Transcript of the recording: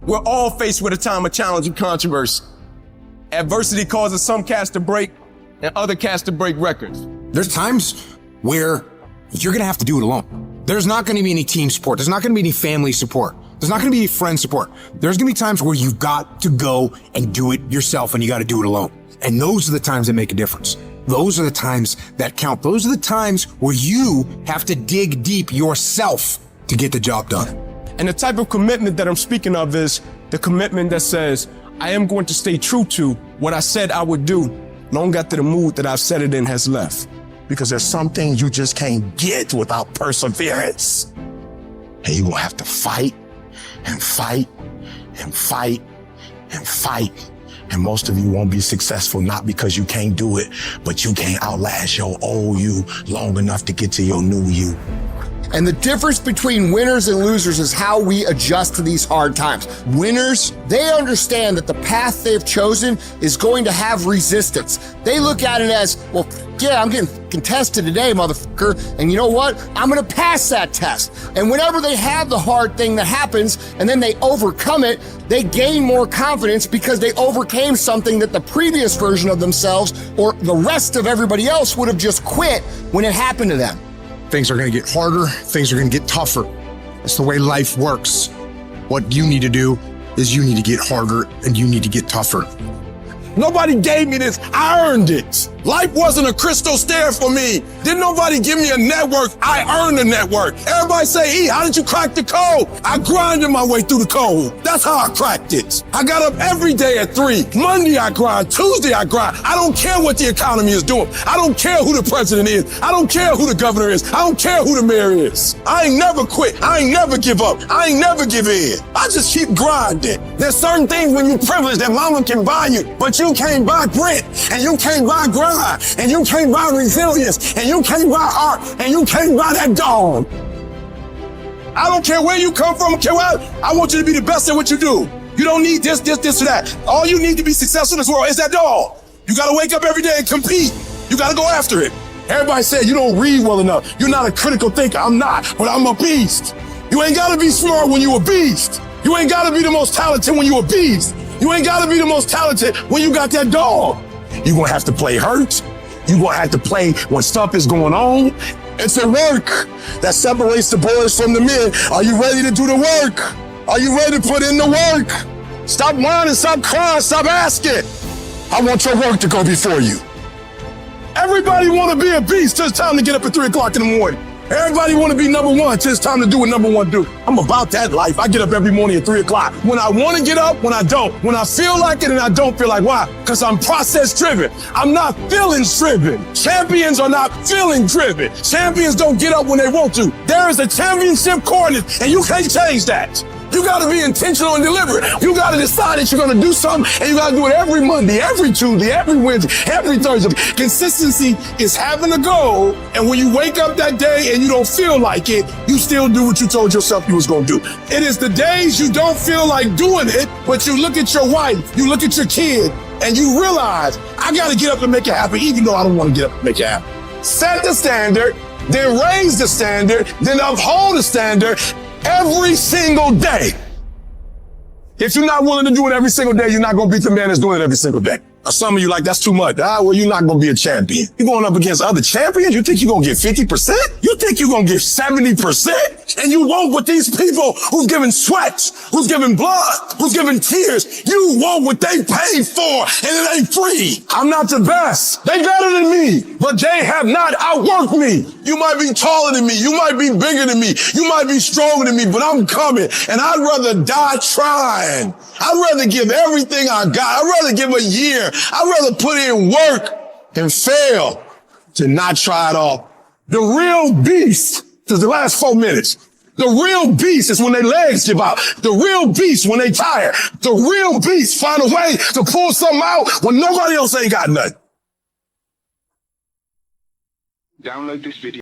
We're all faced with a time of challenge and controversy. Adversity causes some cats to break and other cats to break records. There's times where you're going to have to do it alone. There's not going to be any team support. There's not going to be any family support. There's not going to be any friend support. There's going to be times where you've got to go and do it yourself, and you got to do it alone. And those are the times that make a difference. Those are the times that count. Those are the times where you have to dig deep yourself to get the job done. And the type of commitment that I'm speaking of is the commitment that says, I am going to stay true to what I said I would do long after the mood that I've set it in has left. Because there's some things you just can't get without perseverance. And you're gonna have to fight and fight and fight and fight. And most of you won't be successful, not because you can't do it, but you can't outlast your old you long enough to get to your new you. And the difference between winners and losers is how we adjust to these hard times. Winners, they understand that the path they've chosen is going to have resistance. They look at it as, well, yeah, I'm getting contested today, motherfucker. And you know what? I'm gonna pass that test. And whenever they have the hard thing that happens and then they overcome it, they gain more confidence because they overcame something that the previous version of themselves or the rest of everybody else would have just quit when it happened to them. Things are going to get harder. Things are going to get tougher. That's the way life works. What you need to do is you need to get harder and you need to get tougher. Nobody gave me this. I earned it. Life wasn't a crystal stair for me. Didn't nobody give me a network. I earned the network. Everybody say, E, how did you crack the code? I grinded my way through the code. That's how I cracked it. I got up every day at 3. Monday I grind. Tuesday I grind. I don't care what the economy is doing. I don't care who the president is. I don't care who the governor is. I don't care who the mayor is. I ain't never quit. I ain't never give up. I ain't never give in. I just keep grinding. There's certain things when you're privileged that mama can buy you, but you can't buy grit, and you can't buy grind, and you can't buy resilience, and you can't buy art, and you can't buy that dog. I don't care where you come from, I want you to be the best at what you do. You don't need this, or that. All you need to be successful in this world is that dog. You gotta wake up every day and compete. You gotta go after it. Everybody said you don't read well enough. You're not a critical thinker. I'm not, but I'm a beast. You ain't gotta be smart when you a beast. You ain't gotta be the most talented when you a beast. You ain't gotta be the most talented when you got that dog. You're gonna have to play hurt. You're gonna have to play when stuff is going on. It's the work that separates the boys from the men. Are you ready to do the work? Are you ready to put in the work? Stop whining, stop crying, stop asking. I want your work to go before you. Everybody wanna be a beast till it's time to get up at 3 o'clock in the morning. Everybody want to be number one till it's time to do what number one do. I'm about that life. I get up every morning at 3 o'clock. When I want to get up, when I don't. When I feel like it and I don't feel like, why? Because I'm process driven. I'm not feelings driven. Champions are not feeling driven. Champions don't get up when they want to. There is a championship coordinate and you can't change that. You gotta be intentional and deliberate. You gotta decide that you're gonna do something and you gotta do it every Monday, every Tuesday, every Wednesday, every Thursday. Consistency is having a goal, and when you wake up that day and you don't feel like it, you still do what you told yourself you was gonna do. It is the days you don't feel like doing it, but you look at your wife, you look at your kid, and you realize, I gotta get up and make it happen, even though I don't wanna get up and make it happen. Set the standard, then raise the standard, then uphold the standard, every single day. If you're not willing to do it every single day, you're not going to beat the man that's doing it every single day. Some of you like, that's too much. Well, you're not going to be a champion. You're going up against other champions. You think you're going to get 50%? You think you're going to get 70%? And you won't with these people who's giving sweat, who's giving blood, who's giving tears. You want what they paid for, and it ain't free. I'm not the best. They better than me, but they have not outworked me. You might be taller than me. You might be bigger than me. You might be stronger than me, but I'm coming, and I'd rather die trying. I'd rather give everything I got. I'd rather give a year. I'd rather put in work and fail to not try it all. The real beast is the last 4 minutes. The real beast is when their legs give out. The real beast when they tired. The real beast find a way to pull something out when nobody else ain't got nothing. Download this video.